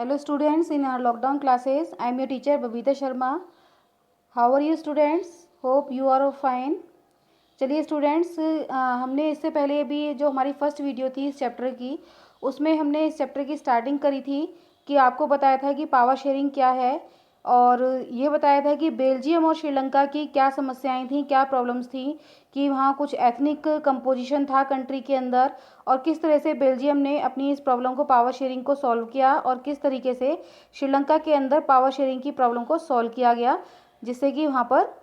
Hello students, in our lockdown classes, I am your teacher Babita Sharma. How are you students? Hope you are fine. चलिए students, हमने इससे पहले भी जो हमारी फर्स्ट वीडियो थी इस चैप्टर की, उसमें हमने इस चैप्टर की स्टार्टिंग करी थी कि आपको बताया था कि पावर शेयरिंग क्या है और ये बताया था कि बेल्जियम और श्रीलंका की क्या समस्याएं थी, क्या प्रॉब्लम्स थी, कि वहाँ कुछ एथनिक कंपोजिशन था कंट्री के अंदर और किस तरह से बेल्जियम ने अपनी इस प्रॉब्लम को पावर शेयरिंग को सॉल्व किया और किस तरीके से श्रीलंका के अंदर पावर शेयरिंग की प्रॉब्लम को सॉल्व किया गया, जिससे कि वहाँ पर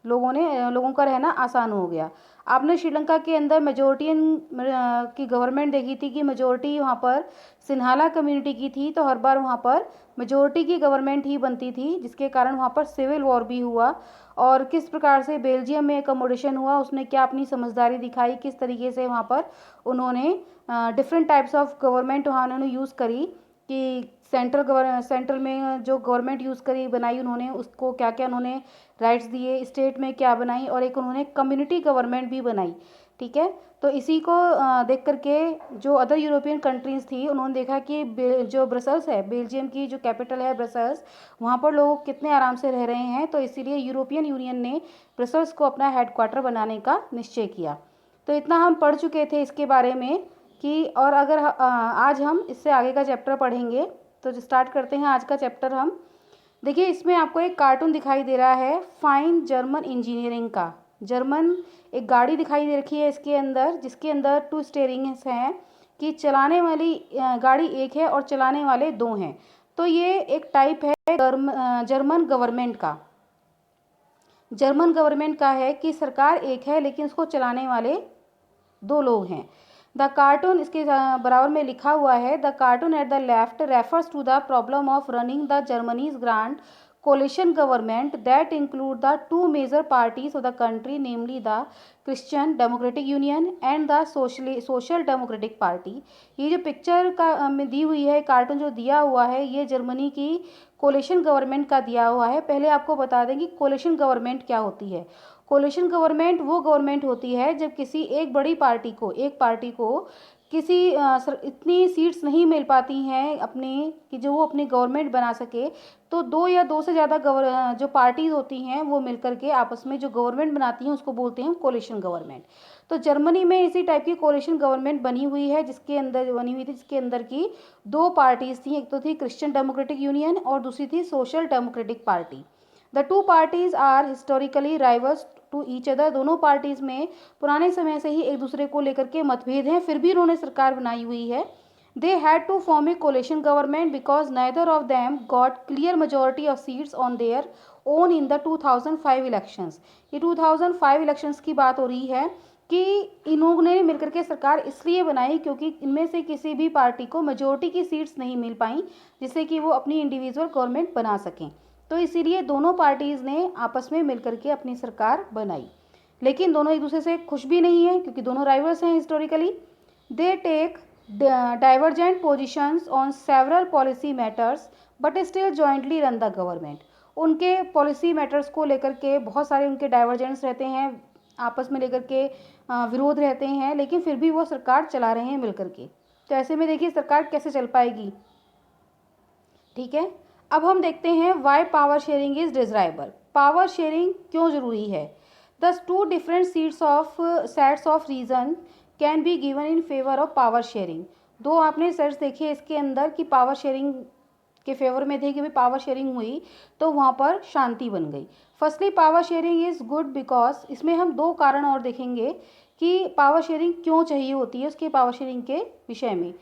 लोगों का रहना आसान हो गया। आपने श्रीलंका के अंदर मेजोरिटियन की गवर्नमेंट देखी थी कि मेजोरिटी वहाँ पर सिन्हाला कम्युनिटी की थी, तो हर बार वहाँ पर मेजोरिटी की गवर्नमेंट ही बनती थी, जिसके कारण वहाँ पर सिविल वॉर भी हुआ। और किस प्रकार से बेल्जियम में अकोमोडेशन हुआ, उसने क्या अपनी समझदारी दिखाई, किस तरीके से वहाँ पर उन्होंने डिफरेंट टाइप्स ऑफ गवर्नमेंट वहाँ उन्होंने यूज़ करी, कि सेंट्रल में जो गवर्नमेंट यूज़ करी बनाई उन्होंने, उसको क्या क्या उन्होंने राइट्स दिए, स्टेट में क्या बनाई, और एक उन्होंने कम्युनिटी गवर्नमेंट भी बनाई। ठीक है, तो इसी को देख करके जो अदर यूरोपियन कंट्रीज़ थी उन्होंने देखा कि जो ब्रसल्स है, बेल्जियम की जो कैपिटल है ब्रसल्स, वहाँ पर लोग कितने आराम से रह रहे हैं, तो इसीलिए यूरोपियन यूनियन ने ब्रसल्स को अपना हेडक्वार्टर बनाने का निश्चय किया। तो इतना हम पढ़ चुके थे इसके बारे में कि, और अगर आज हम इससे आगे का चैप्टर पढ़ेंगे, तो स्टार्ट करते हैं आज का चैप्टर हम। देखिए, इसमें आपको एक कार्टून दिखाई दे रहा है फाइन जर्मन इंजीनियरिंग का। जर्मन एक गाड़ी दिखाई दे रखी है इसके अंदर, जिसके अंदर 2 स्टीयरिंग्स हैं, कि चलाने वाली गाड़ी एक है और चलाने वाले 2 हैं। तो ये एक टाइप है जर्मन गवर्नमेंट का। जर्मन गवर्नमेंट का है कि सरकार एक है लेकिन उसको चलाने वाले 2 लोग हैं। द कार्टून, इसके बराबर में लिखा हुआ है, the cartoon at the left refers to the problem of running the Germany's grand coalition government that include the 2 major parties of the country, namely the Christian Democratic Union and the Social Democratic Party। ये जो picture का में दी हुई है, cartoon जो दिया हुआ है, ये जर्मनी की कोलिशन गवर्नमेंट का दिया हुआ है। पहले आपको बता दें कि कोलिशन गवर्नमेंट क्या होती है। कोलिशन गवर्नमेंट वो गवर्नमेंट होती है जब किसी एक बड़ी पार्टी को, एक पार्टी को किसी इतनी सीट्स नहीं मिल पाती हैं अपनी, कि जो वो अपनी गवर्नमेंट बना सके, तो 2 या 2 से ज़्यादा जो पार्टीज होती हैं वो मिलकर के आपस में जो गवर्नमेंट बनाती हैं उसको बोलते हैं कोलिशन गवर्नमेंट। तो जर्मनी में इसी टाइप की कोलिशन गवर्नमेंट बनी हुई है, जिसके अंदर बनी हुई थी, जिसके अंदर की 2 पार्टीज थी, एक तो थी क्रिश्चियन डेमोक्रेटिक यूनियन और दूसरी थी social democratic party. The 2 parties are historically rivals to each other. दोनों पार्टीज में पुराने समय से ही एक दूसरे को लेकर के मतभेद हैं, फिर भी उन्होंने सरकार बनाई हुई है। They had to form a coalition government because neither of them got clear majority of seats on their own in the 2005 elections। ये 2005 इलेक्शंस की बात हो रही है कि इन्होंने मिलकर के सरकार इसलिए बनाई क्योंकि इनमें से किसी भी पार्टी को मेजोरिटी की सीट्स नहीं मिल पाई, जिससे कि वो अपनी इंडिविजुअल गवर्नमेंट बना सकें। तो इसीलिए दोनों पार्टीज़ ने आपस में मिलकर के अपनी सरकार बनाई, लेकिन दोनों एक दूसरे से खुश भी नहीं है क्योंकि दोनों राइवल्स हैं historically. They take divergent positions on several policy matters but still jointly run the government। उनके पॉलिसी मैटर्स को लेकर के बहुत सारे उनके डाइवर्जेंस रहते हैं, आपस में लेकर के विरोध रहते हैं, लेकिन फिर भी वो सरकार चला रहे हैं मिलकर के। तो ऐसे में देखिए सरकार कैसे चल पाएगी। ठीक है, अब हम देखते हैं why power sharing is desirable. Power sharing क्यों जरूरी है। Thus 2 different sets of reason can be given in favour of power sharing. 2 आपने सेट्स देखे इसके अंदर कि पावर शेयरिंग के फेवर में थे, कि भाई पावर शेयरिंग हुई तो वहाँ पर शांति बन गई। Firstly power sharing is good because, इसमें हम 2 कारण और देखेंगे कि पावर शेयरिंग क्यों चाहिए होती है उसके पावर शेयरिंग के विषय में।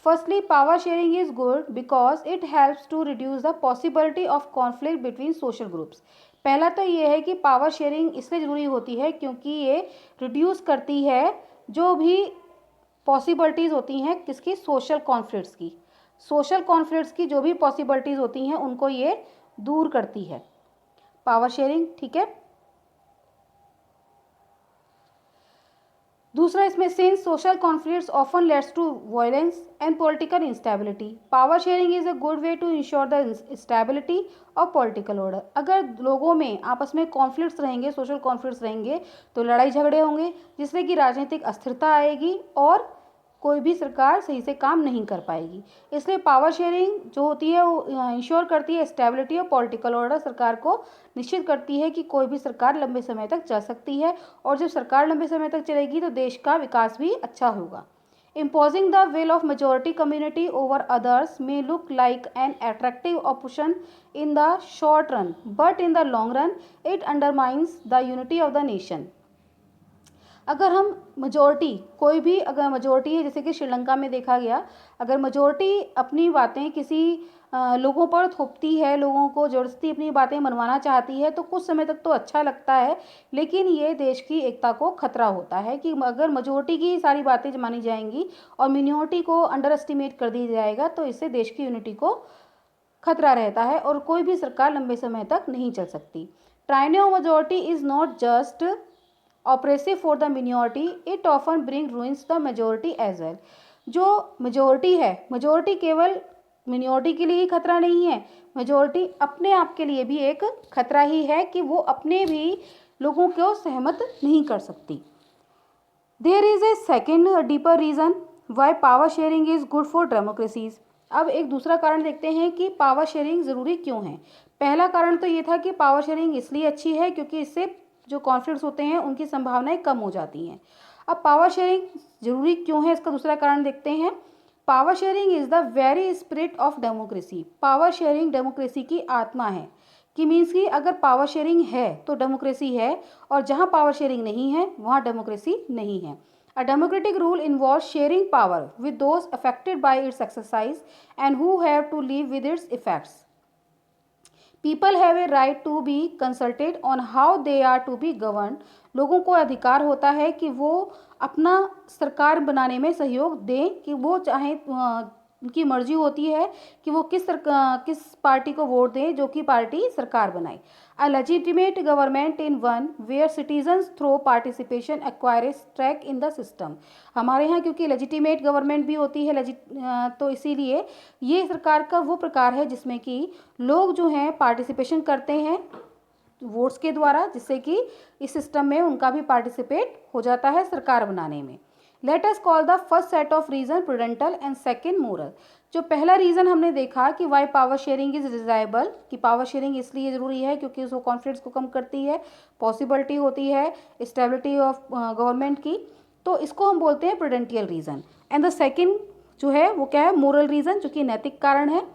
Firstly power sharing is good because it helps to reduce the possibility of conflict between social groups. पहला तो ये है कि पावर शेयरिंग इसलिए ज़रूरी होती है क्योंकि ये रिड्यूस करती है जो भी पॉसिबिलिटीज़ होती हैं किसकी, सोशल कॉन्फ्लिक्ट्स की। सोशल कॉन्फ्लिक्ट्स की जो भी पॉसिबिलिटीज़ होती हैं उनको ये दूर करती है पावर शेयरिंग। ठीक है, दूसरा इसमें since social conflicts often leads to violence and political instability, power sharing is a good way to ensure the stability of political order. अगर लोगों में आपस में कॉन्फ्लिक्ट्स रहेंगे, सोशल कॉन्फ्लिक्ट्स रहेंगे, तो लड़ाई झगड़े होंगे, जिससे कि राजनीतिक अस्थिरता आएगी और कोई भी सरकार सही से काम नहीं कर पाएगी। इसलिए पावर शेयरिंग जो होती है वो इंश्योर करती है स्टेबिलिटी और पॉलिटिकल ऑर्डर, सरकार को निश्चित करती है कि कोई भी सरकार लंबे समय तक चल सकती है, और जब सरकार लंबे समय तक चलेगी तो देश का विकास भी अच्छा होगा। Imposing the will of majority community over others may look like an attractive option in the short run, but in the long run, it undermines the unity of the nation. अगर हम मेजोरिटी, कोई भी अगर majority है, जैसे कि श्रीलंका में देखा गया, अगर मेजोरिटी अपनी बातें किसी लोगों पर थोपती है, लोगों को ज़बरदस्ती अपनी बातें मनवाना चाहती है, तो कुछ समय तक तो अच्छा लगता है, लेकिन ये देश की एकता को खतरा होता है कि अगर मेजोरिटी की सारी बातें मानी जाएंगी और मिनॉरिटी को अंडर एस्टिमेट कर दिया जाएगा, तो इससे देश की यूनिटी को खतरा रहता है और कोई भी सरकार लंबे समय तक नहीं चल सकती। Tyranny majority is not just oppressive for the minority, it often bring ruins the majority as well. जो मेजोरिटी है, मेजोरिटी केवल मिनॉरिटी के लिए ही खतरा नहीं है, मेजोरिटी अपने आप के लिए भी एक खतरा ही है कि वो अपने भी लोगों को सहमत नहीं कर सकती। There is a second deeper reason why power sharing is good for democracies. अब एक दूसरा कारण देखते हैं कि पावर शेयरिंग ज़रूरी क्यों है। पहला कारण तो ये था कि पावर शेयरिंग इसलिए अच्छी है क्योंकि इससे जो कॉन्फ्लिक्ट्स होते हैं उनकी संभावनाएं कम हो जाती हैं। अब पावर शेयरिंग ज़रूरी क्यों है, इसका दूसरा कारण देखते हैं। Power sharing is the very spirit of democracy. Power sharing democracy की आत्मा है, कि मीन्स कि अगर पावर शेयरिंग है तो डेमोक्रेसी है, और जहाँ पावर शेयरिंग नहीं है वहाँ डेमोक्रेसी नहीं है। A democratic rule involves sharing power with those affected by its exercise and who have to live with its effects. People have a right to be consulted on how they are to be governed. लोगों को अधिकार होता है कि वो अपना सरकार बनाने में सहयोग दें, कि वो चाहे उनकी मर्जी होती है कि वो किस पार्टी को वोट दें जो कि पार्टी सरकार बनाए। A legitimate government in one where citizens through participation acquire a stake in the system. हमारे यहाँ क्योंकि लेजिटिमेट गवर्नमेंट भी होती है, तो इसीलिए ये सरकार का वो प्रकार है जिसमें कि लोग जो हैं पार्टिसिपेशन करते हैं वोट्स के द्वारा, जिससे कि इस सिस्टम में उनका भी पार्टिसिपेट हो जाता है सरकार बनाने में। Let us call the first set of reason prudential and second moral. जो पहला रीज़न हमने देखा कि why power sharing is desirable, कि पावर शेयरिंग इसलिए ज़रूरी है क्योंकि उसको कॉन्फ्लिक्ट्स को कम करती है, पॉसिबिलिटी होती है स्टेबिलिटी ऑफ गवर्नमेंट की, तो इसको हम बोलते हैं प्रूडेंटियल रीज़न। एंड द सेकेंड जो है वो क्या है, मोरल रीज़न, जो कि नैतिक कारण है।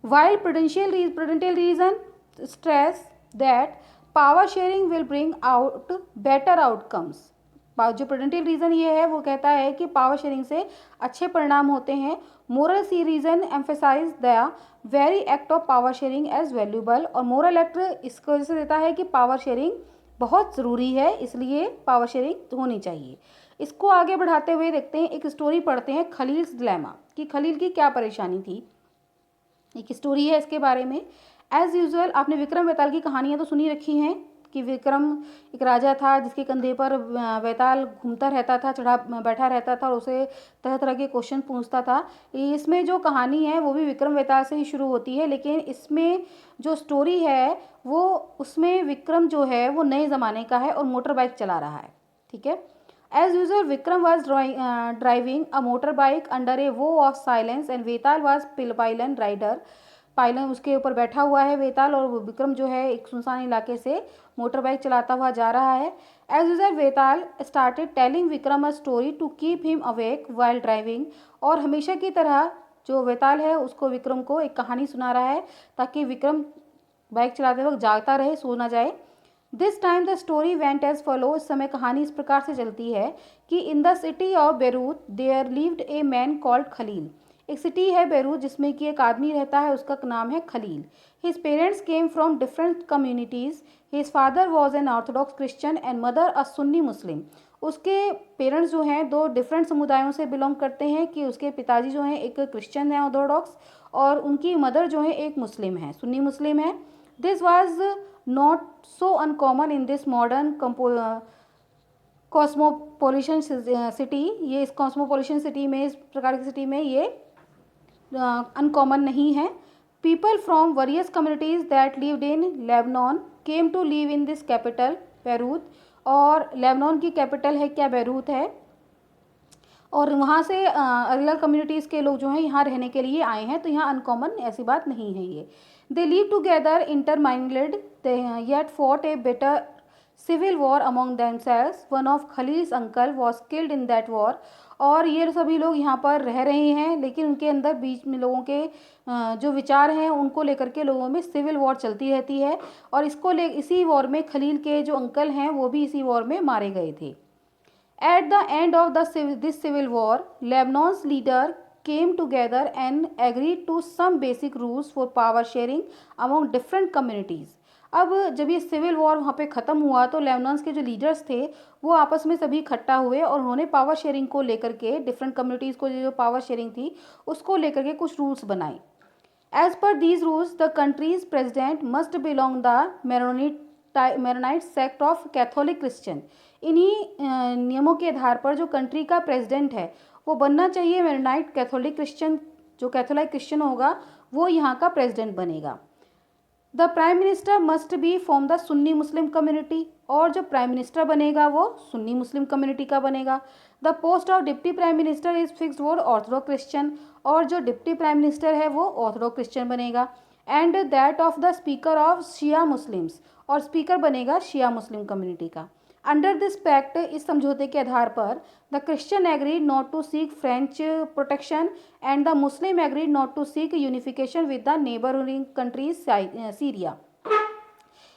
While prudential reason stress that power sharing will bring out better outcomes. जो प्रूडेंटियल रीज़न ये है वो कहता है कि पावर शेयरिंग से अच्छे परिणाम होते हैं। मोरल सी reason emphasise the very act of power sharing as valuable, और मोरल एक्ट इसको वजह से देता है कि पावर शेयरिंग बहुत ज़रूरी है, इसलिए पावर शेयरिंग होनी चाहिए। इसको आगे बढ़ाते हुए देखते हैं, एक स्टोरी पढ़ते हैं खलील्स डिलेमा, कि खलील की क्या परेशानी थी। एक स्टोरी है इसके बारे में। एज़ यूजुअल आपने विक्रम वेताल की कहानियाँ तो सुनी रखी हैं कि विक्रम एक राजा था जिसके कंधे पर वेताल घूमता रहता था, चढ़ा बैठा रहता था और उसे तरह तरह के क्वेश्चन पूछता था। इसमें जो कहानी है वो भी विक्रम वेताल से ही शुरू होती है, लेकिन इसमें जो स्टोरी है वो उसमें विक्रम जो है वो नए ज़माने का है और मोटर बाइक चला रहा है। ठीक है। As usual Vikram was driving a motor bike under a vow of silence and Vetal was pillion rider. Pillion उसके ऊपर बैठा हुआ है वेताल, और विक्रम जो है एक सुनसान इलाके से मोटर बाइक चलाता हुआ जा रहा है। As usual Vetal started telling Vikram a story to keep him awake while driving, और हमेशा की तरह जो वेताल है उसको विक्रम को एक कहानी सुना रहा है ताकि विक्रम बाइक चलाते वक्त जागता रहे, सो ना जाए। This time the story went as follow. इस समय कहानी इस प्रकार से चलती है कि in the city of Beirut there lived a man called Khalil. एक सिटी है बेरूत जिसमें कि एक आदमी रहता है, उसका नाम है Khalil. His parents came from different communities. His father was an orthodox Christian and mother a Sunni Muslim. उसके पेरेंट्स जो हैं दो डिफरेंट समुदायों से बिलोंग करते हैं, कि उसके पिताजी जो हैं एक क्रिश्चियन हैं ऑर्थोडॉक्स, और उनकी मदर जो है एक मुस्लिम है, सुन्नी मुस्लिम है। This was not so uncommon in this modern cosmopolitan city. ये इस कॉस्मोपोलिटन सिटी में, इस प्रकार की सिटी में ये अनकॉमन नहीं है। People from various communities that lived in Lebanon came to live in this capital Beirut, और लेबनान की कैपिटल है क्या, बेरूत है। और वहाँ से अलग कम्युनिटीज़ के लोग जो हैं यहाँ रहने के लिए आए हैं, तो यहाँ अनकॉमन ऐसी बात नहीं है ये। They live together intermingled, they yet fought a bitter civil war among themselves, one of Khalil's uncle was killed in that war. और ये सभी लोग यहाँ पर रह रहे हैं, लेकिन उनके अंदर बीच में लोगों के जो विचार हैं उनको लेकर के लोगों में सिविल वॉर चलती रहती है, और इसी वॉर में खलील के जो अंकल हैं वो भी इसी वॉर में मारे गए थे। At the end of this civil war, Lebanon's leader came together and agreed to some basic rules for power sharing among different communities. अब जब ये सिविल वॉर वहाँ पे ख़त्म हुआ तो लेबनान के जो लीडर्स थे वो आपस में सभी इकट्ठा हुए और उन्होंने पावर शेयरिंग को लेकर के डिफरेंट कम्युनिटीज़ को जो पावर शेयरिंग थी उसको लेकर के कुछ रूल्स बनाए। As per these rules, the country's president must belong the Maronite sect of Catholic Christian. इन्हीं नियमों के आधार पर जो कंट्री का प्रेसिडेंट है वो बनना चाहिए मेरोनाइट कैथोलिक क्रिश्चियन। जो कैथोलिक क्रिश्चियन होगा वो यहाँ का प्रेसिडेंट बनेगा। The prime minister must be from the Sunni Muslim community, और जो प्राइम मिनिस्टर बनेगा वो सुन्नी मुस्लिम कम्युनिटी का बनेगा। The post of deputy prime minister is fixed for Orthodox Christian, और जो डिप्टी प्राइम मिनिस्टर है वो ऑर्थोडॉक्स क्रिश्चियन बनेगा। And that of the speaker of Shia Muslims, और स्पीकर बनेगा शिया मुस्लिम कम्युनिटी का। अंडर दिस पैक्ट, इस समझौते के आधार पर, the Christian agreed not to seek French protection and the Muslim agreed not to seek unification with the neighbouring countries Syria.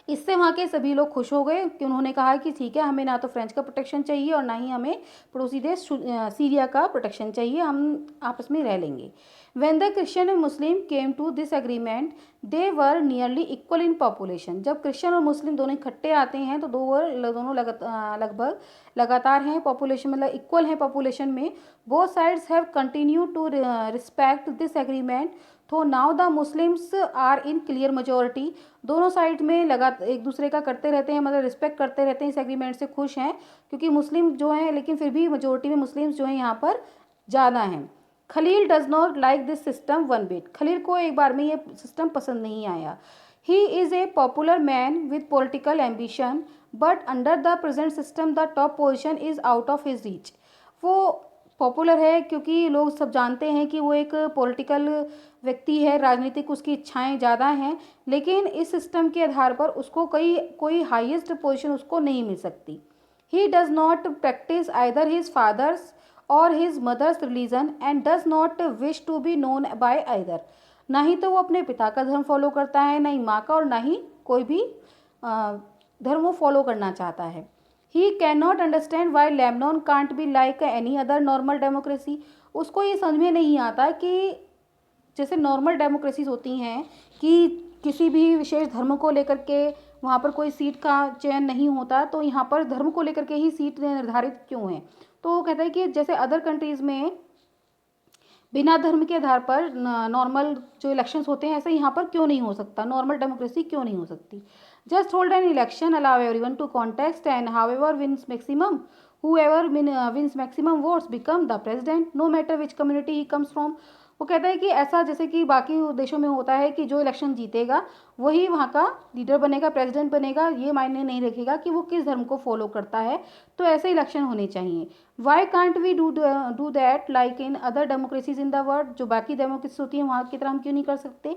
इससे वहाँ के सभी लोग खुश हो गए कि उन्होंने कहा कि ठीक है, हमें ना तो फ्रेंच का प्रोटेक्शन चाहिए और ना ही हमें पड़ोसी देश सीरिया का प्रोटेक्शन चाहिए, हम आपस में रह लेंगे। When the Christian and Muslim came to this agreement, they were nearly equal in population. जब क्रिश्चियन और मुस्लिम दोनों इकट्ठे आते हैं तो दोनों लगभग लगातार हैं पॉपुलेशन, मतलब इक्वल हैं पॉपुलेशन में। Both sides have continued to respect this agreement. तो now the Muslims are in clear majority. दोनों साइड में एक दूसरे का करते रहते हैं, मतलब रिस्पेक्ट करते रहते हैं, इस एग्रीमेंट से खुश हैं क्योंकि मुस्लिम जो हैं, लेकिन फिर भी मेजोरिटी में मुस्लिम्स जो हैं यहाँ पर ज़्यादा हैं। Khalil does not like this system one bit, Khalil को एक बार में ये सिस्टम पसंद नहीं आया। He is a popular man with political ambition, but under the present system the top position is out of his reach. वो popular है क्योंकि लोग सब जानते हैं कि वो एक पॉलिटिकल व्यक्ति है, राजनीतिक उसकी इच्छाएं ज़्यादा हैं, लेकिन इस सिस्टम के आधार पर उसको कोई हाईएस्ट पोजीशन उसको नहीं मिल सकती। He does not practise either his father's और his mother's religion and does not wish to be known by either. ना ही तो वो अपने पिता का धर्म फॉलो करता है, ना ही माँ का, और ना ही कोई भी धर्म वो फॉलो करना चाहता है। He can not understand why Lebanon can't be like any other normal democracy. उसको ये समझ में नहीं आता कि जैसे नॉर्मल डेमोक्रेसीज होती हैं कि किसी भी विशेष धर्म को लेकर के वहाँ पर कोई सीट का चयन नहीं होता, तो यहाँ पर धर्म को लेकर के ही सीट निर्धारित क्यों है। तो वो कहता है कि जैसे अदर कंट्रीज़ में बिना धर्म के आधार पर नॉर्मल जो इलेक्शंस होते हैं, ऐसे यहाँ पर क्यों नहीं हो सकता, नॉर्मल डेमोक्रेसी क्यों नहीं हो सकती। Just hold an election, allow everyone to contest and whoever wins maximum, whoever wins maximum votes become the president no matter which community he comes from। वो कहता है कि ऐसा जैसे कि बाकी देशों में होता है कि जो इलेक्शन जीतेगा वही वहाँ का लीडर बनेगा, प्रेसिडेंट बनेगा, ये मायने नहीं रखेगा कि वो किस धर्म को फॉलो करता है। तो ऐसे इलेक्शन होने चाहिए। Why can't we do that like in other democracies in the world, जो बाकी डेमोक्रेसी होती है वहाँ की तरह हम क्यों नहीं कर सकते।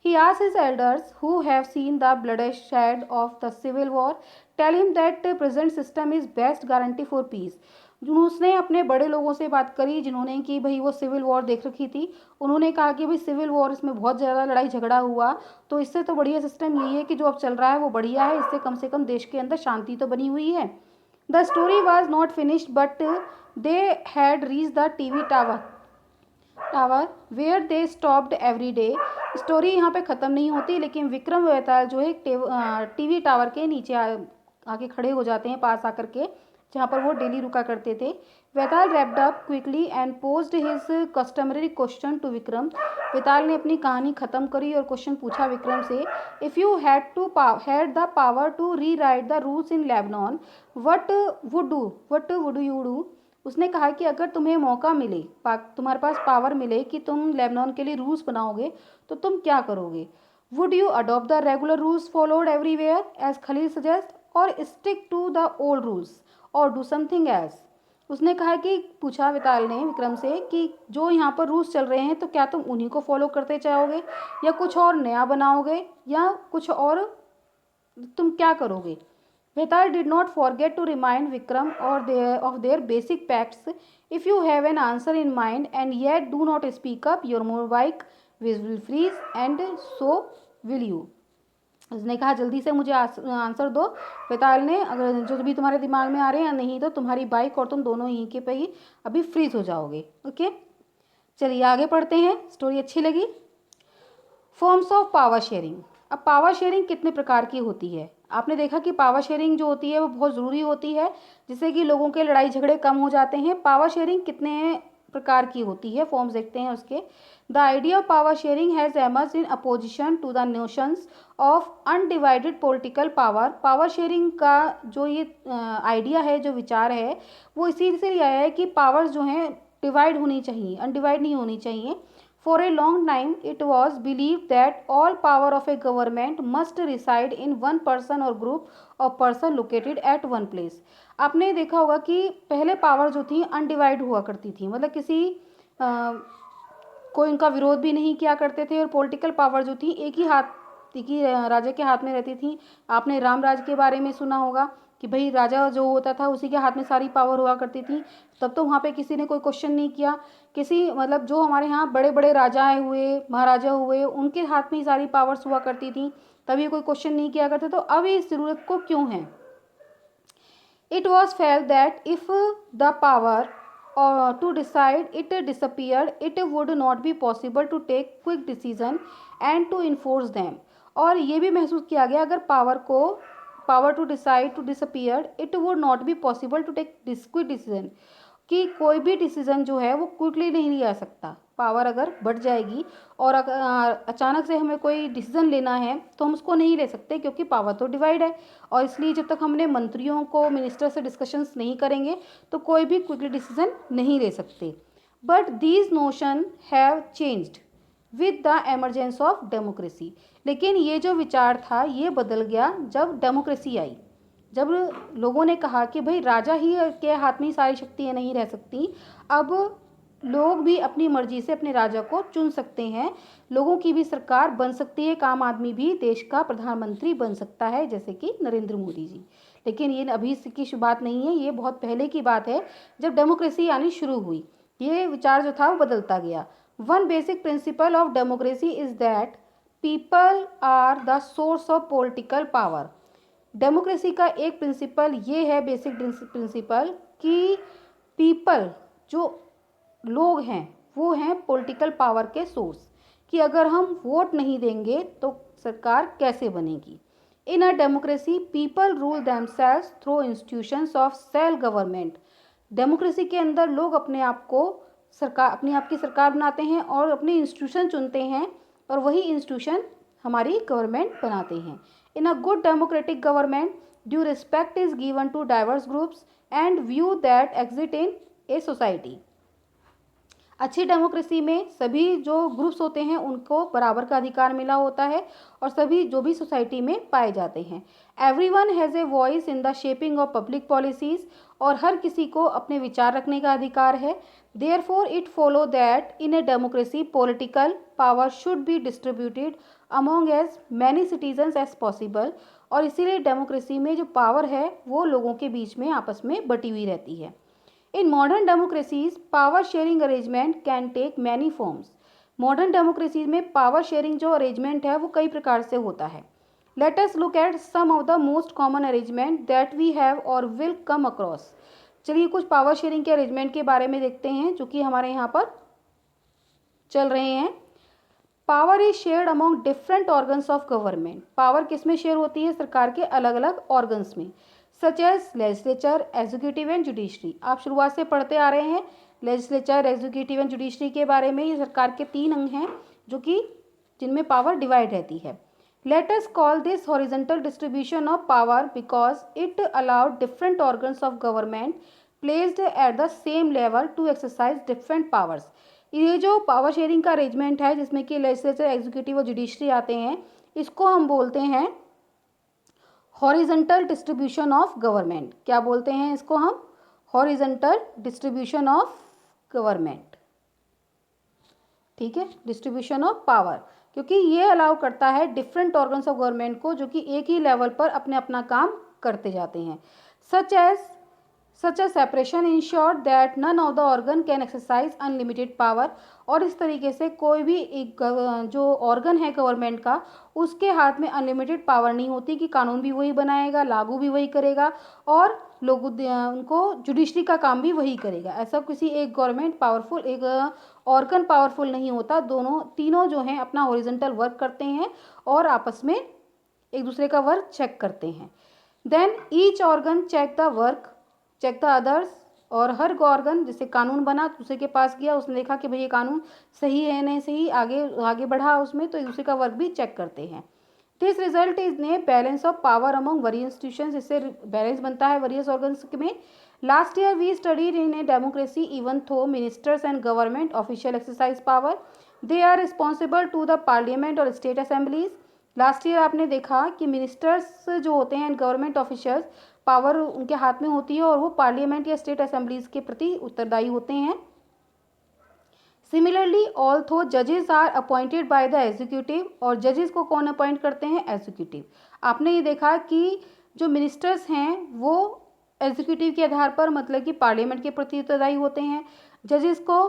He asked his elders who have seen the bloodshed of the civil war, tell him that the present system is best guarantee for peace। उसने अपने बड़े लोगों से बात करी जिन्होंने कि भाई वो सिविल वॉर देख रखी थी, उन्होंने कहा कि भाई सिविल वॉर, इसमें बहुत ज़्यादा लड़ाई झगड़ा हुआ, तो इससे तो बढ़िया सिस्टम यही है कि जो अब चल रहा है वो बढ़िया है, इससे कम से कम देश के अंदर शांति तो बनी हुई है। The story was not finished but they had reach the TV tower where they stopped every day. Story यहाँ पे ख़त्म नहीं होती, लेकिन विक्रम वेताल जो है टीवी टावर के नीचे आके खड़े हो जाते हैं, पास आकर के, जहाँ पर वो डेली रुका करते थे। Vetal wrapped up quickly and posed his customary question to Vikram. Vetal ने अपनी कहानी ख़त्म करी और क्वेश्चन पूछा विक्रम से, if you had the power to rewrite the rules in Lebanon, what would you do. उसने कहा कि अगर तुम्हें मौका मिले, तुम्हारे पास पावर मिले कि तुम लेबनान के लिए रूल्स बनाओगे, तो तुम क्या करोगे। Would you adopt the regular rules followed everywhere as Khalil suggest, और stick to the old rules, और डू समथिंग एल्स। उसने कहा कि पूछा विताल ने विक्रम से कि जो यहाँ पर रूल्स चल रहे हैं तो क्या तुम उन्हीं को फॉलो करते जाओगे या कुछ और नया बनाओगे या कुछ और तुम क्या करोगे। Vetal did not forget to remind Vikram of their basic facts. If you have an answer in mind and yet do not speak up, your motorbike will freeze and so will you. उसने कहा जल्दी से मुझे answer दो वेताल ने, अगर जो भी तुम्हारे दिमाग में आ रहे हैं, या नहीं तो तुम्हारी बाइक और तुम दोनों ही के पे ही अभी फ्रीज हो जाओगे। ओके, चलिए आगे पढ़ते हैं। स्टोरी अच्छी लगी। Forms of power sharing. अब पावर शेयरिंग कितने प्रकार की होती है। आपने देखा कि पावर शेयरिंग जो होती है वो बहुत ज़रूरी होती है, जिससे कि लोगों के लड़ाई झगड़े कम हो जाते हैं। पावर शेयरिंग कितने प्रकार की होती है, फॉर्म्स देखते हैं उसके। The idea of power sharing has emerged in opposition to the notions of undivided political power. Power sharing का जो ये आइडिया है, जो विचार है, वो इसी से आया है कि पावर्स जो हैं डिवाइड होनी चाहिए, अनडिवाइड नहीं होनी चाहिए। For a long time, it was believed that all power of a government must reside in one person or group of person located at one place. आपने देखा होगा कि पहले पावर जो थी अनडिवाइड हुआ करती थी, मतलब किसी कोई उनका विरोध भी नहीं किया करते थे, और पॉलिटिकल पावर जो थी एक ही राजा के हाथ में रहती थी। आपने रामराज के बारे में सुना होगा कि भाई राजा जो होता था उसी के हाथ में सारी पावर हुआ करती थी। तब तो वहाँ पे किसी ने कोई क्वेश्चन नहीं किया, किसी मतलब जो हमारे यहाँ बड़े बड़े राजाएं हुए, महाराजा हुए, उनके हाथ में ही सारी पावर्स हुआ करती थी, तभी कोई क्वेश्चन नहीं किया करते। तो अब इस ज़रूरत को क्यों है। It was felt that if the power to decide it disappeared, it would not be possible to take quick decision and to enforce them. और ये भी महसूस किया गया अगर power to decide to disappear, it would not be possible to take quick decision, कि कोई भी डिसीजन जो है वो क्विकली नहीं लिया सकता। पावर अगर बढ़ जाएगी और अचानक से हमें कोई डिसीजन लेना है तो हम उसको नहीं ले सकते, क्योंकि पावर तो डिवाइड है। और इसलिए जब तक हमने मंत्रियों को, मिनिस्टर से डिस्कशंस नहीं करेंगे तो कोई भी क्विकली डिसीजन नहीं ले सकते। But these notion have changed with the emergence of democracy. लेकिन ये जो विचार था ये बदल गया जब डेमोक्रेसी आई, जब लोगों ने कहा कि भाई राजा ही के हाथ में सारी शक्तियाँ नहीं रह सकती, अब लोग भी अपनी मर्जी से अपने राजा को चुन सकते हैं, लोगों की भी सरकार बन सकती है, आम आदमी भी देश का प्रधानमंत्री बन सकता है, जैसे कि नरेंद्र मोदी जी। लेकिन ये अभी की बात नहीं है, ये बहुत पहले की बात है जब डेमोक्रेसी आनी शुरू हुई। ये विचार जो था वो बदलता गया। One basic principle of democracy is that people are the source of political power. Democracy का एक प्रिंसिपल ये है, बेसिक प्रिंसिपल, कि पीपल जो लोग हैं वो हैं पॉलिटिकल पावर के सोर्स, कि अगर हम वोट नहीं देंगे तो सरकार कैसे बनेगी। In a democracy people rule themselves through institutions of self government. Democracy के अंदर लोग अपने आप की सरकार बनाते हैं और अपने इंस्टीट्यूशन चुनते हैं, और वही इंस्टीट्यूशन हमारी गवर्नमेंट बनाते हैं। In a good democratic government, due respect is given to diverse groups and view that exist in a society. अच्छी डेमोक्रेसी में सभी जो ग्रुप्स होते हैं उनको बराबर का अधिकार मिला होता है, और सभी जो भी सोसाइटी में पाए जाते हैं। Everyone has a voice in the shaping of public policies, और हर किसी को अपने विचार रखने का अधिकार है। Therefore it follow that in a democracy political power should be distributed among as many citizens as possible. और इसीलिए डेमोक्रेसी में जो पावर है वो लोगों के बीच में आपस में बटी हुई रहती है। In modern democracies power sharing arrangement can take many forms. Modern democracy में पावर शेयरिंग जो अरेंजमेंट है वो कई प्रकार से होता है। Let us look at some of the most common arrangement that we have और विल कम अक्रॉस। चलिए कुछ पावर शेयरिंग के अरेंजमेंट के बारे में देखते हैं जो कि हमारे यहाँ पर चल रहे हैं। Power is shared among different organs of government. Power किस में शेयर होती है? सरकार के अलग अलग ऑर्गन्स में, such as legislature, executive and judiciary. आप शुरुआत से पढ़ते आ रहे हैं लेजिस्लेचर, एग्जीक्यूटिव एंड जुडिशरी के बारे में। ये सरकार के 3 अंग हैं जो कि जिनमें पावर डिवाइड रहती है। Let us call this horizontal distribution of power because it allowed different organs of government placed at the same level to exercise different powers. ये जो पावर शेयरिंग का अरेंजमेंट है जिसमें कि लेजिस्लेचर, एग्जीक्यूटिव और judiciary आते हैं, इसको हम बोलते हैं हॉरिजॉन्टल डिस्ट्रीब्यूशन ऑफ गवर्नमेंट। क्या बोलते हैं इसको हम? हॉरिजॉन्टल डिस्ट्रीब्यूशन ऑफ गवर्नमेंट, ठीक है, डिस्ट्रीब्यूशन ऑफ पावर, क्योंकि ये अलाउ करता है डिफरेंट ऑर्गन्स ऑफ गवर्नमेंट को जो कि एक ही लेवल पर अपने अपना काम करते जाते हैं। Such a separation ensure that none of the organ can exercise unlimited power। और इस तरीके से कोई भी एक जो ऑर्गन है गवर्नमेंट का, उसके हाथ में अनलिमिटेड पावर नहीं होती कि कानून भी वही बनाएगा, लागू भी वही करेगा और लोग उनको जुडिशरी का काम भी वही करेगा। ऐसा किसी एक गवर्नमेंट पावरफुल, एक ऑर्गन पावरफुल नहीं होता। तीनों जो हैं अपना हॉरिजॉन्टल वर्क करते हैं और आपस में एक दूसरे का वर्क चेक करते हैं। Then each organ check the work, check the others. और हर ऑर्गन, जैसे कानून बना दूसरे के पास गया, उसने देखा कि भाई ये कानून सही है नहीं सही, आगे बढ़ा उसमें, तो एक दूसरे का वर्क भी चेक करते हैं। This result is in balance of power among various institutions, इससे बैलेंस बनता है वेरियस ऑर्गन्स में। Last year we studied in a democracy even though ministers and government official exercise power, they are responsible to the parliament और state assemblies. Last year आपने देखा कि ministers जो होते हैं, गवर्नमेंट ऑफिशियल्स, पावर उनके हाथ में होती है और वो पार्लियामेंट या स्टेट असेंबलीज के प्रति उत्तरदायी होते हैं। सिमिलरली ऑल्थो जजेस are appointed by the executive, और जजेस को कौन अपॉइंट करते हैं? एग्जीक्यूटिव। आपने ये देखा कि जो मिनिस्टर्स हैं वो एग्जीक्यूटिव के आधार पर, मतलब कि पार्लियामेंट के प्रति उत्तरदायी होते हैं। जजेस को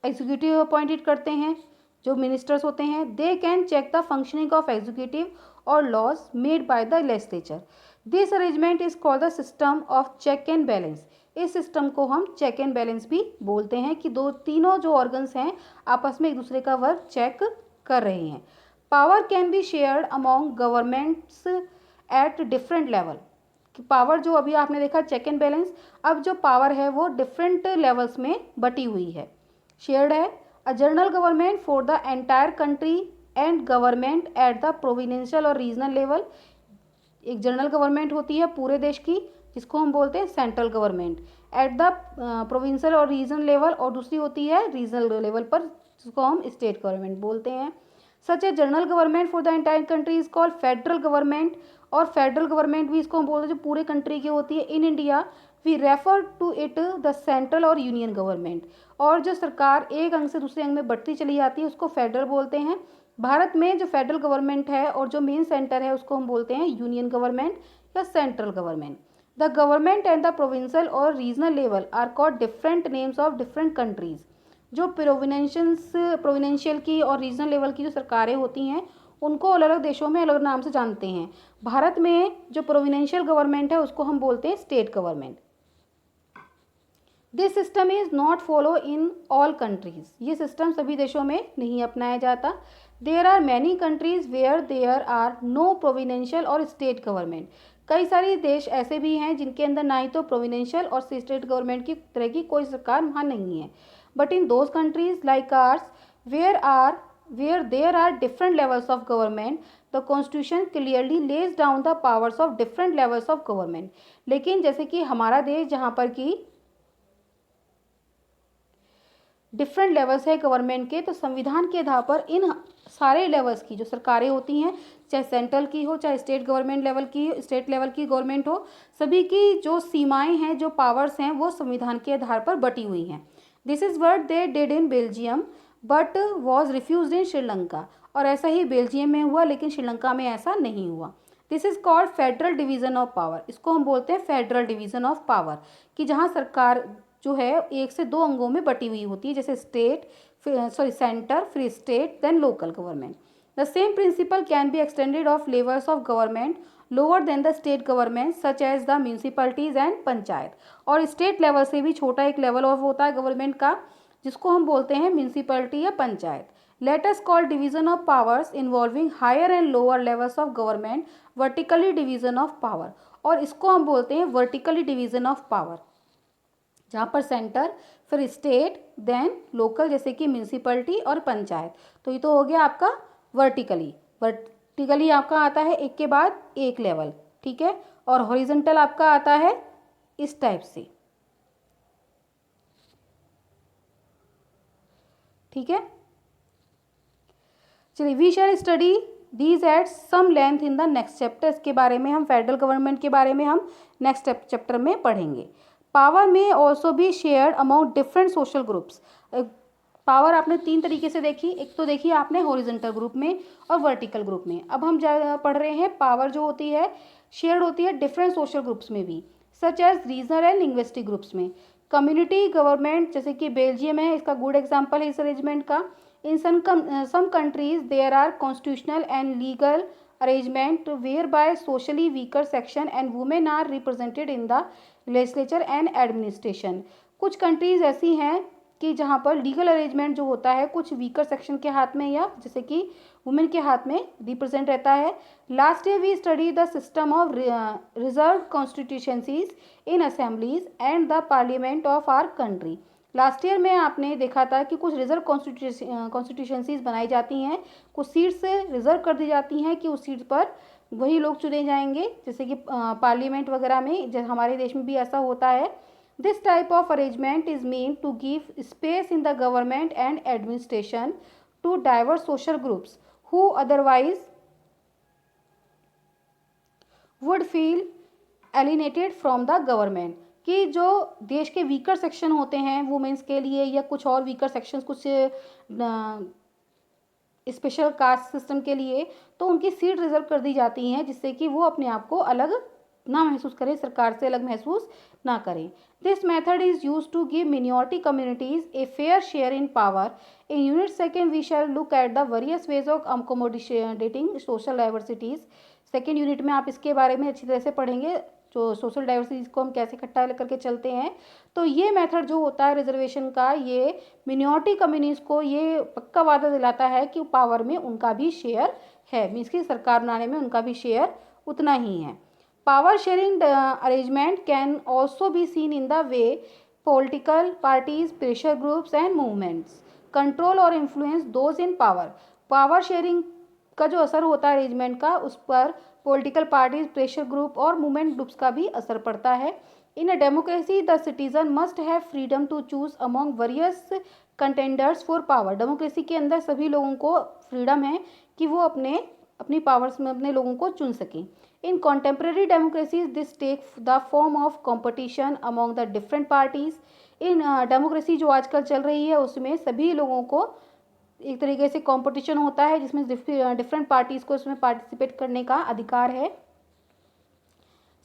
एग्जीक्यूटिव अपॉइंटेड करते हैं। जो मिनिस्टर्स होते हैं, they can check the functioning of executive और laws made by the legislature. This arrangement is called the system of check and balance. इस सिस्टम को हम चेक एंड बैलेंस भी बोलते हैं कि तीनों जो ऑर्गन्स हैं आपस में एक दूसरे का वर्क चेक कर रहे हैं। Power can be shared among governments at different level. Power जो अभी आपने देखा चेक एंड बैलेंस, अब जो पावर है वो डिफरेंट लेवल्स में बटी हुई है, शेयर्ड है। A general government for the entire country and government at the provincial और रीजनल लेवल। एक जनरल गवर्नमेंट होती है पूरे देश की, जिसको हम बोलते हैं central government, at the provincial और रीजनल लेवल, और दूसरी होती है रीजनल लेवल पर, जिसको हम स्टेट गवर्नमेंट बोलते हैं। Such a general government for the entire country is called federal government, और फेडरल गवर्नमेंट भी इसको हम बोलते हैं जो पूरे कंट्री की होती है। In India we refer to it the central और यूनियन गवर्नमेंट, और जो सरकार एक अंग से दूसरे अंग में बढ़ती चली जाती है उसको फेडरल बोलते हैं। भारत में जो फेडरल गवर्नमेंट है और जो मेन सेंटर है उसको हम बोलते हैं यूनियन गवर्नमेंट या central government. The government and the provincial और regional level are called different names of different countries. जो प्रोविंशियल की और रीजनल लेवल की जो सरकारें होती हैं उनको अलग अलग देशों में अलग नाम से जानते हैं। भारत में जो प्रोविंशियल गवर्नमेंट है उसको हम बोलते हैं state government. This system is not follow in all countries. ये सिस्टम सभी देशों में नहीं अपनाया जाता। There are many countries where there are no provincial और स्टेट गवर्नमेंट। कई सारे देश ऐसे भी हैं जिनके अंदर ना ही तो प्रोविंशियल और स्टेट गवर्नमेंट की तरह की कोई सरकार वहाँ नहीं है। But in those countries like ours where there are different levels of government, the constitution clearly lays down the powers of different levels of government। लेकिन जैसे कि हमारा देश जहाँ पर कि डिफरेंट लेवल्स है गवर्नमेंट के, तो संविधान के आधार पर इन सारे लेवल्स की जो सरकारें होती हैं, चाहे सेंट्रल की हो चाहे स्टेट गवर्नमेंट लेवल की, स्टेट लेवल की गवर्नमेंट हो, सभी की जो सीमाएं हैं, जो पावर्स हैं, वो संविधान के आधार पर बटी हुई हैं। This is what they did in Belgium but was refused in Sri Lanka. और ऐसा ही बेल्जियम में हुआ लेकिन श्रीलंका में ऐसा नहीं हुआ। This is called federal division of power. इसको हम बोलते हैं फेडरल डिवीजन ऑफ पावर, कि जहाँ सरकार जो है एक से दो अंगों में बटी हुई होती है, जैसे सेंटर, फिर state, then local government. The same principle can be extended of levels of government lower than the state government such as the municipalities and panchayat. और स्टेट लेवल से भी छोटा एक लेवल ऑफ होता है गवर्नमेंट का, जिसको हम बोलते हैं म्यूनसिपैलिटी या panchayat. Let us call division of powers involving higher and lower levels of government vertically division of power. और इसको हम बोलते हैं वर्टिकली डिवीजन ऑफ पावर, जहाँ पर सेंटर, फिर स्टेट, देन लोकल, जैसे कि म्यूनसिपैलिटी और पंचायत। तो ये तो हो गया आपका वर्टिकली आपका आता है एक के बाद एक लेवल, ठीक है। और हॉरिजॉन्टल आपका आता है इस टाइप से, ठीक है। चलिए, we shall study these at some length in the next chapter. इसके बारे में हम फेडरल गवर्नमेंट के बारे में हम नेक्स्ट चैप्टर में पढ़ेंगे। पावर में also be shared among different social groups. Power आपने तीन तरीके से देखी, एक तो देखी आपने हॉरिजॉन्टल ग्रुप में और वर्टिकल ग्रुप में। अब हम पढ़ रहे हैं पावर जो होती है शेयर्ड होती है डिफरेंट सोशल ग्रुप्स में भी, such as regional and linguistic groups में। कम्युनिटी गवर्नमेंट जैसे कि बेल्जियम है, इसका गुड एग्जाम्पल है इस अरेंजमेंट का। In some countries there are constitutional and legal arrangement whereby socially weaker section and women are represented in the legislature and administration। कुछ countries ऐसी हैं कि जहाँ पर लीगल अरेंजमेंट जो होता है कुछ वीकर सेक्शन के हाथ में या जैसे कि वुमेन के हाथ में रिप्रेजेंट रहता है। Last year we study the system of reserve constituencies in assemblies and the parliament of our country. Last year में आपने देखा था कि कुछ रिजर्व कॉन्स्टिट्यूशंसीज बनाई जाती हैं, कुछ सीट्स रिजर्व कर दी जाती हैं कि उस सीट पर वही लोग चुने जाएंगे, जैसे कि पार्लियामेंट वगैरह में, जैसे हमारे देश में भी ऐसा होता है। This type of arrangement is mean to give space in the government and administration to diverse social groups who otherwise would feel alienated from the government. कि जो देश के वीकर सेक्शन होते हैं वुमेन्स के लिए या कुछ और वीकर सेक्शंस कुछ स्पेशल कास्ट सिस्टम के लिए, तो उनकी सीट रिजर्व कर दी जाती हैं जिससे कि वो अपने आप को अलग ना महसूस करें, सरकार से अलग महसूस ना करें। This method is use to give minority communities a fair share in power. In unit second we shall look at the various ways of accommodating social diversities. Second unit में आप इसके बारे में अच्छी तरह से पढ़ेंगे, जो सोशल डाइवर्सिटीज को हम कैसे इकट्ठा करके चलते हैं। तो ये मेथड जो होता है रिजर्वेशन का, ये मिनॉरिटी कम्युनिटीज को ये पक्का वादा दिलाता है कि पावर में उनका भी शेयर है, मीन्स की सरकार बनाने में उनका भी शेयर उतना ही है। Power sharing arrangement can also be seen in the way political parties, pressure groups and movements control और influence those in power. Power sharing का जो असर होता है अरेंजमेंट का, उस पर पॉलिटिकल पार्टीज, प्रेशर ग्रुप और मूवमेंट ग्रुप्स का भी असर पड़ता है। In a democracy the citizen must have freedom to choose among various contenders for power. Democracy के अंदर सभी लोगों को फ्रीडम है कि वो अपनी पावर्स में अपने लोगों को चुन सकें। In contemporary democracies this take the form of competition among the different parties. In democracy जो आजकल चल रही है उसमें सभी लोगों को एक तरीके से कंपटीशन होता है जिसमें डिफरेंट पार्टीज को इसमें पार्टिसिपेट करने का अधिकार है।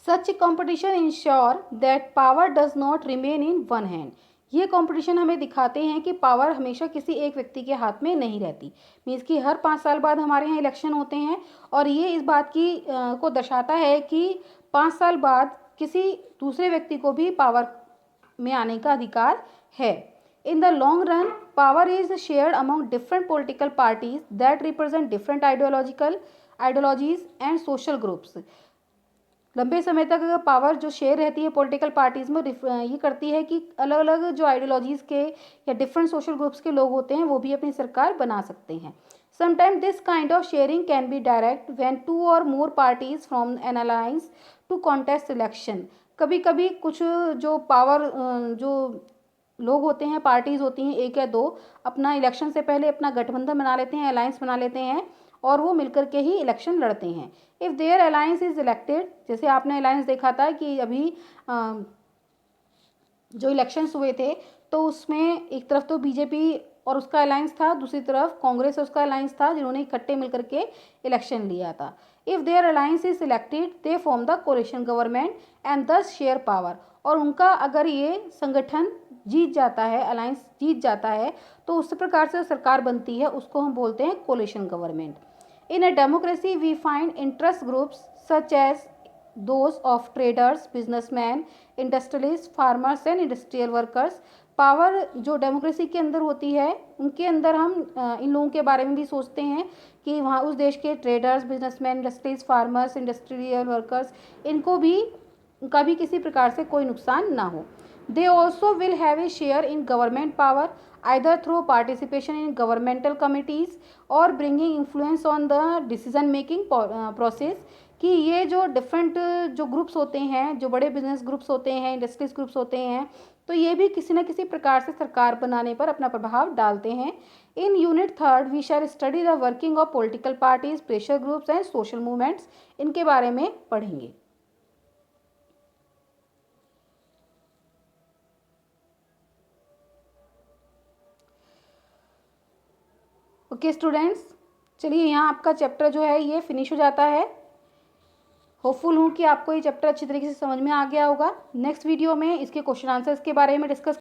Such competition ensure that power does not remain in one hand. ये कंपटीशन हमें दिखाते हैं कि पावर हमेशा किसी एक व्यक्ति के हाथ में नहीं रहती। मीन्स कि हर 5 साल बाद हमारे यहाँ इलेक्शन होते हैं और ये इस बात की को दर्शाता है कि 5 साल बाद किसी दूसरे व्यक्ति को भी पावर में आने का अधिकार है। In the long run, power is shared among different political parties that represent different ideologies and social groups. लंबे समय तक पावर जो शेयर रहती है पॉलिटिकल पार्टीज में ये करती है कि अलग अलग जो आइडियोलॉजीज के या डिफरेंट सोशल ग्रुप्स के लोग होते हैं वो भी अपनी सरकार बना सकते हैं। Sometime this kind of sharing can be direct when 2 और more parties from an alliance to contest election. कभी कभी कुछ जो पावर जो लोग होते हैं, पार्टीज होती हैं 1 या 2, अपना इलेक्शन से पहले अपना गठबंधन बना लेते हैं, अलायंस बना लेते हैं और वो मिलकर के ही इलेक्शन लड़ते हैं। If their alliance is elected, जैसे आपने अलायंस देखा था कि अभी जो इलेक्शंस हुए थे तो उसमें एक तरफ तो बीजेपी और उसका अलायंस था, दूसरी तरफ कांग्रेस और उसका अलायंस था जिन्होंने इकट्ठे मिलकर के इलेक्शन लिया था। If their alliance is elected they form the coalition government and thus share power. और उनका अगर ये संगठन जीत जाता है, अलायंस जीत जाता है, तो उस प्रकार से सरकार बनती है, उसको हम बोलते हैं coalition government. In a democracy we find interest groups such as those of traders, businessman, industrialist, farmers and industrial workers. Power जो डेमोक्रेसी के अंदर होती है उनके अंदर हम इन लोगों के बारे में भी सोचते हैं कि वहाँ उस देश के traders, businessman, industries, farmers, industrial workers, उनका भी किसी प्रकार से कोई नुकसान ना हो। They also will have a share in government power either through participation in governmental committees or bringing influence on the decision making process। कि ये जो डिफरेंट जो ग्रुप्स होते हैं, जो बड़े बिजनेस ग्रुप्स होते हैं, इंडस्ट्रीज ग्रुप्स होते हैं, तो ये भी किसी न किसी प्रकार से सरकार बनाने पर अपना प्रभाव डालते हैं। In unit 3 we shall study the working of political parties, pressure groups and social movements. इनके बारे में पढ़ेंगे। ओके स्टूडेंट्स, चलिए यहाँ आपका चैप्टर जो है ये फिनिश हो जाता है। होपफुल हूँ कि आपको ये चैप्टर अच्छी तरीके से समझ में आ गया होगा। नेक्स्ट वीडियो में इसके क्वेश्चन आंसर्स के बारे में डिस्कस